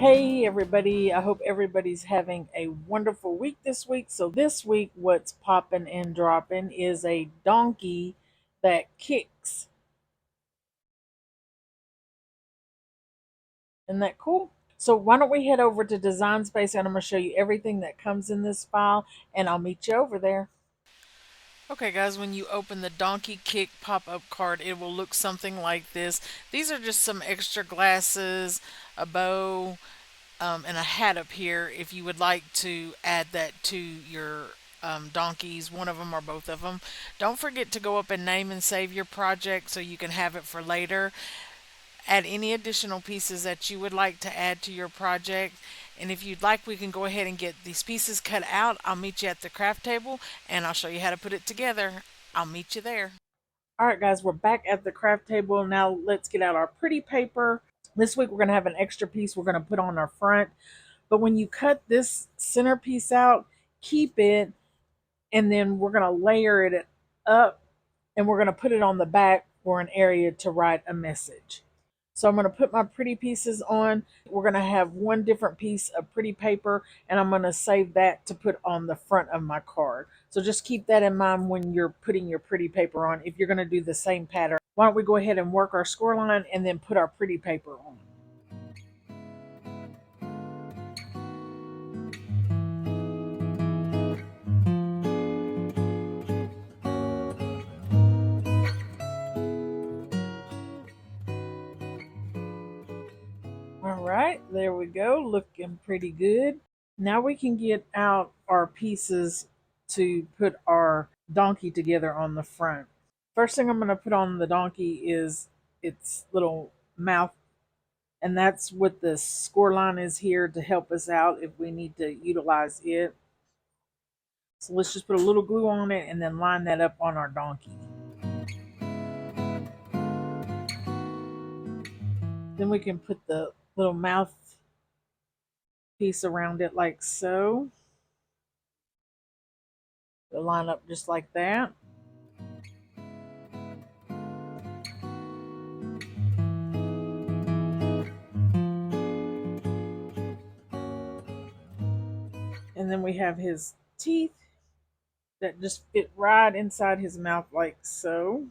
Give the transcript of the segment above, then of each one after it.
Hey everybody, I hope everybody's having a wonderful week this week. So this week what's popping and dropping is a donkey that kicks. Isn't that cool? So why don't we head over to Design Space and I'm going to show you everything that comes in this file and I'll meet you over there. Okay guys, when you open the Donkey Kick pop-up card, it will look something like this. These are just some extra glasses, a bow, and a hat up here if you would like to add that to your donkeys, one of them or both of them. Don't forget to go up and name and save your project so you can have it for later. Add any additional pieces that you would like to add to your project. And if you'd like, we can go ahead and get these pieces cut out. I'll meet you at the craft table and I'll show you how to put it together. I'll meet you there. All right, guys, we're back at the craft table. Now let's get out our pretty paper. This week we're going to have an extra piece we're going to put on our front. But when you cut this centerpiece out, keep it, and then we're going to layer it up and we're going to put it on the back for an area to write a message. So I'm going to put my pretty pieces on. We're going to have one different piece of pretty paper and I'm going to save that to put on the front of my card. So just keep that in mind when you're putting your pretty paper on if you're going to do the same pattern. Why don't we go ahead and work our score line and then put our pretty paper on. All right, there we go, looking pretty good. Now we can get out our pieces to put our donkey together on the front. First thing I'm going to put on the donkey is its little mouth, and that's what the score line is here to help us out if we need to utilize it. So let's just put a little glue on it and then line that up on our donkey. Then we can put the little mouth piece around it like so. They'll line up just like that. And then we have his teeth that just fit right inside his mouth like so.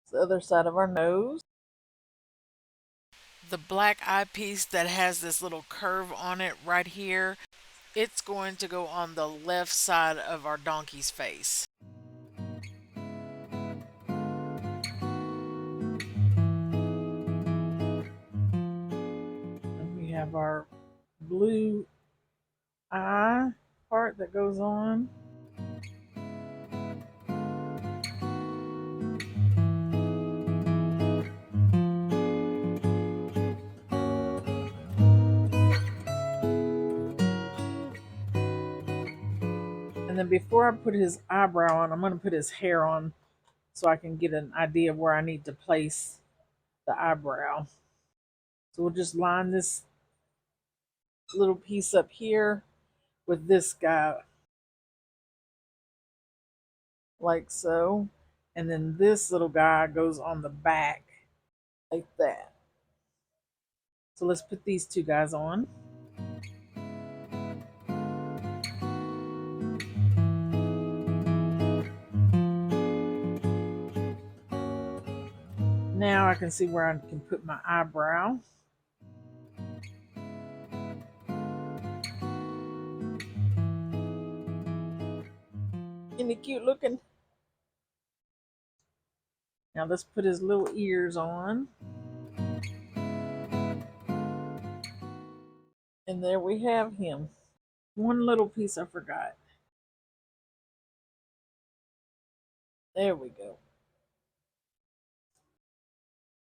It's the other side of our nose. The black eyepiece that has this little curve on it right here, it's going to go on the left side of our donkey's face. And we have our blue eye part that goes on. And then before I put his eyebrow on, I'm going to put his hair on so I can get an idea of where I need to place the eyebrow. So we'll just line this little piece up here with this guy like so. And then this little guy goes on the back like that. So let's put these two guys on. Now I can see where I can put my eyebrow. Isn't he cute looking? Now let's put his little ears on. And there we have him. One little piece I forgot. There we go.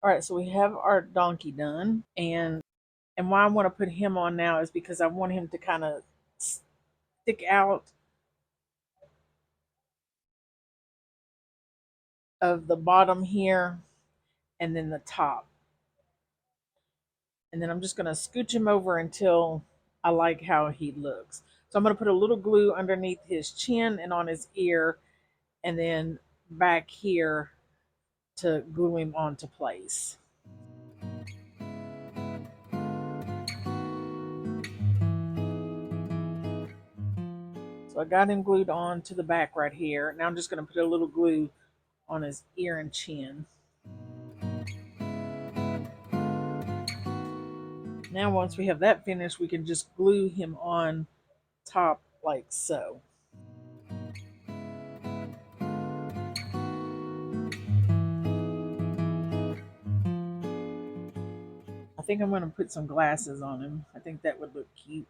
All right, so we have our donkey done. And why I want to put him on now is because I want him to kind of stick out of the bottom here and then the top. And then I'm just going to scooch him over until I like how he looks. So I'm going to put a little glue underneath his chin and on his ear, and then back here to glue him onto place. So I got him glued on to the back right here. Now I'm just going to put a little glue on his ear and chin. Now once we have that finished, we can just glue him on top like so. I think I'm going to put some glasses on him. I think that would look cute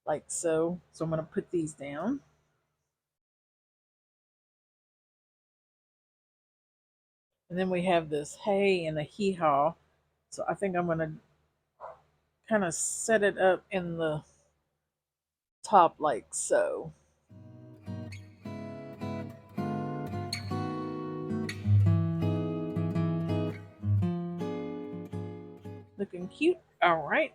like so. So I'm going to put these down. And then we have this hey and a hee haw. So I think I'm going to kind of set it up in the top like so. Looking cute. All right.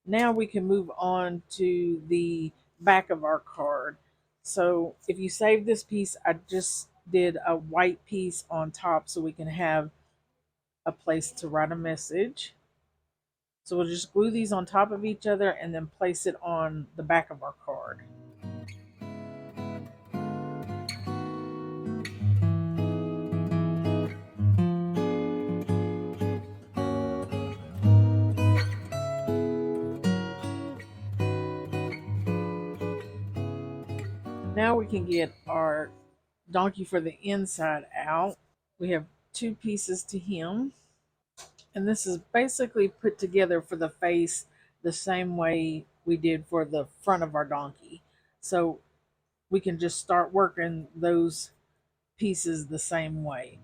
Now we can move on to the back of our card. So if you save this piece, I just did a white piece on top so we can have a place to write a message. So we'll just glue these on top of each other and then place it on the back of our card. Now we can get our donkey for the inside out. We have two pieces to hem. And this is basically put together for the face the same way we did for the front of our donkey. So we can just start working those pieces the same way.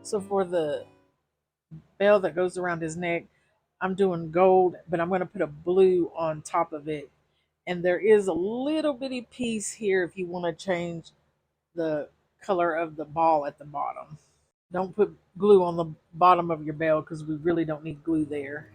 So for the bell that goes around his neck, I'm doing gold, but I'm going to put a blue on top of it. And there is a little bitty piece here if you want to change the color of the ball at the bottom. Don't put glue on the bottom of your bell because we really don't need glue there.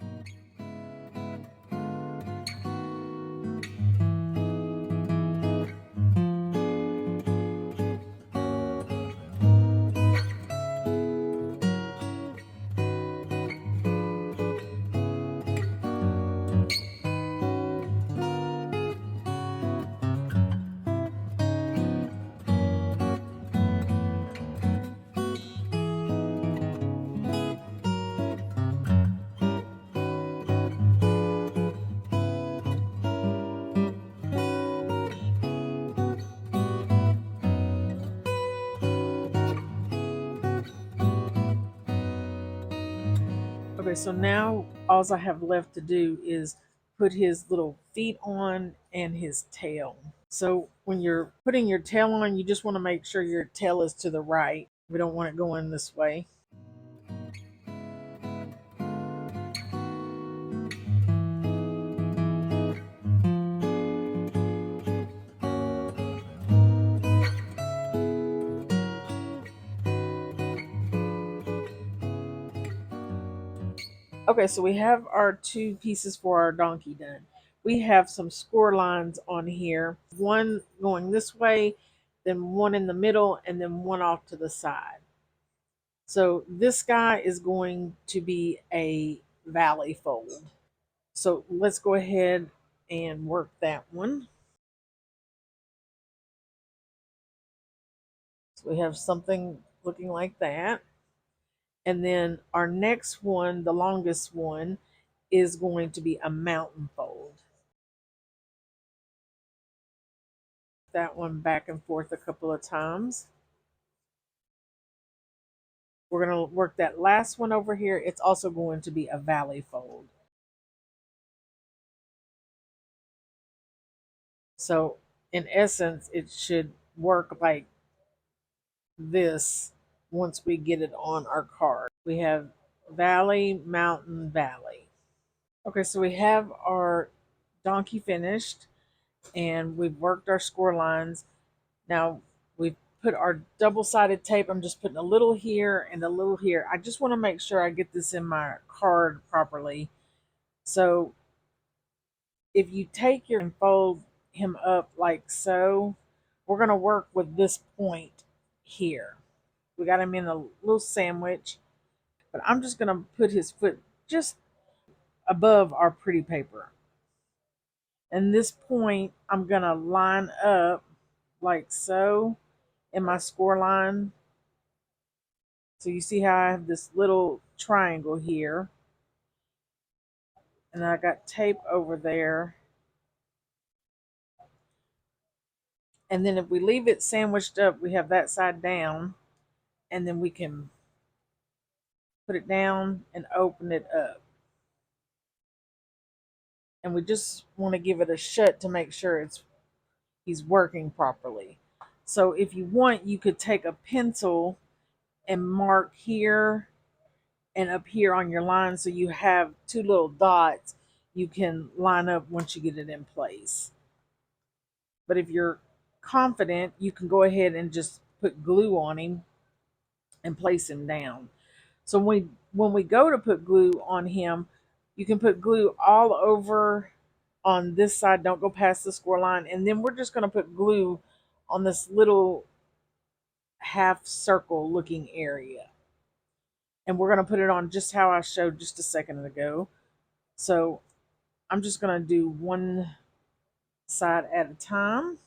Okay, so now all I have left to do is put his little feet on and his tail. So when you're putting your tail on, you just want to make sure your tail is to the right. We don't want it going this way. Okay, so we have our two pieces for our donkey done. We have some score lines on here, one going this way, then one in the middle, and then one off to the side. So this guy is going to be a valley fold. So let's go ahead and work that one. So we have something looking like that. And then our next one, the longest one, is going to be a mountain fold. That one back and forth a couple of times. We're going to work that last one over here. It's also going to be a valley fold. So in essence, it should work like this once we get it on our card. We have valley, mountain, valley. Okay, so we have our donkey finished and we've worked our score lines. Now we've put our double-sided tape. I'm just putting a little here and a little here. I just want to make sure I get this in my card properly. So if you take your and fold him up like so, we're going to work with this point here. We got him in a little sandwich, but I'm just going to put his foot just above our pretty paper. And this point, I'm going to line up like so in my score line. So you see how I have this little triangle here. And I got tape over there. And then if we leave it sandwiched up, we have that side down. And then we can put it down and open it up. And we just want to give it a shut to make sure he's working properly. So if you want, you could take a pencil and mark here and up here on your line so you have two little dots you can line up once you get it in place. But if you're confident, you can go ahead and just put glue on him and place him down. So when we go to put glue on him, you can put glue all over on this side. Don't go past the score line. And then we're just going to put glue on this little half circle looking area. And we're going to put it on just how I showed just a second ago. So I'm just going to do one side at a time.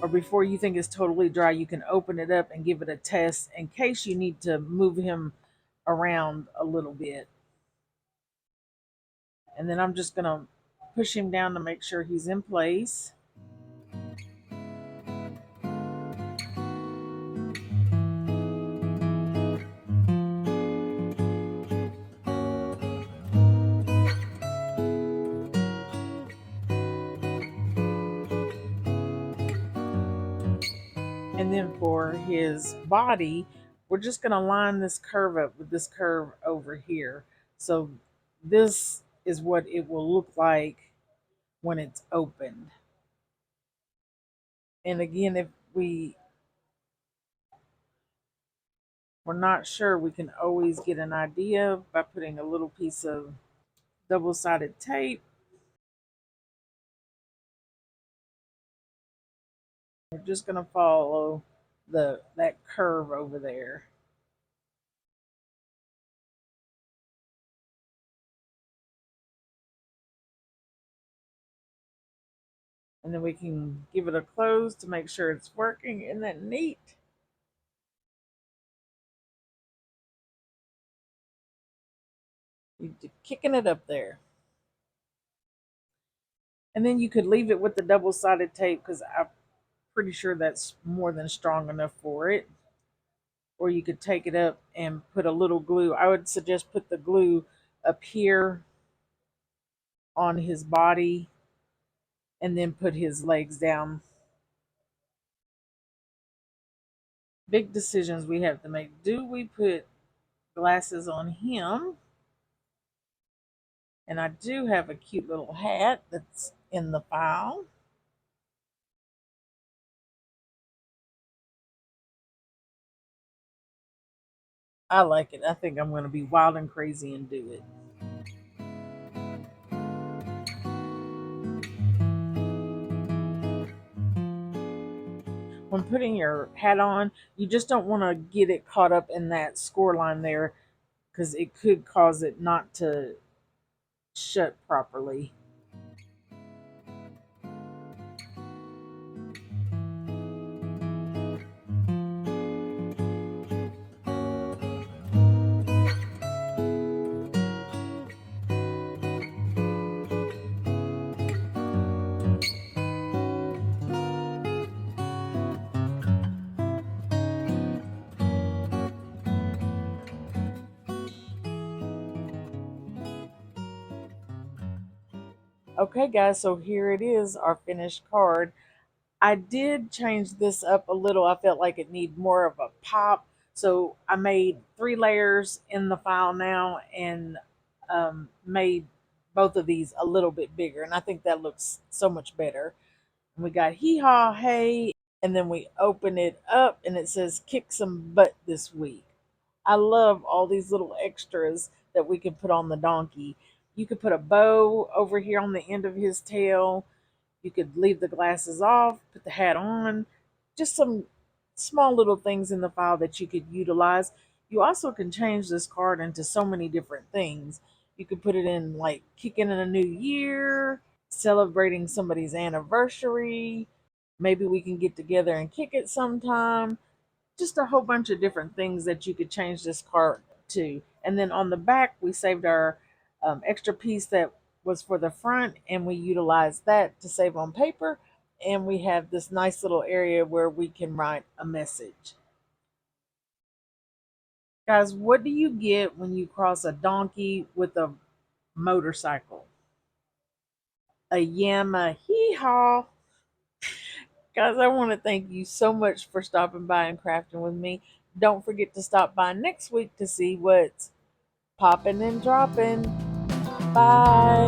Or before you think it's totally dry, you can open it up and give it a test in case you need to move him around a little bit. And then I'm just going to push him down to make sure he's in place. And then for his body, we're just going to line this curve up with this curve over here. So this is what it will look like when it's opened. And again, if we're not sure, we can always get an idea by putting a little piece of double-sided tape. We're just going to follow that curve over there. And then we can give it a close to make sure it's working. Isn't that neat? You're kicking it up there. And then you could leave it with the double-sided tape because I'm pretty sure that's more than strong enough for it. Or you could take it up and put a little glue. I would suggest put the glue up here on his body and then put his legs down. Big decisions we have to make. Do we put glasses on him? And I do have a cute little hat that's in the file. I like it. I think I'm going to be wild and crazy and do it. When putting your hat on, you just don't want to get it caught up in that score line there because it could cause it not to shut properly. Okay, guys, so here it is, our finished card. I did change this up a little. I felt like it needed more of a pop. So I made 3 layers in the file now and made both of these a little bit bigger. And I think that looks so much better. And we got hee haw hey, and then we open it up and it says kick some butt this week. I love all these little extras that we can put on the donkey. You could put a bow over here on the end of his tail. You could leave the glasses off, put the hat on, just some small little things in the file that you could utilize. You also can change this card into so many different things. You could put it in like kicking in a new year, celebrating somebody's anniversary. Maybe we can get together and kick it sometime. Just a whole bunch of different things that you could change this card to. And then on the back, we saved our extra piece that was for the front, and we utilized that to save on paper. And we have this nice little area where we can write a message. Guys, what do you get when you cross a donkey with a motorcycle? A Yama hee haw. Guys, I want to thank you so much for stopping by and crafting with me. Don't forget to stop by next week to see what's popping and dropping. Bye.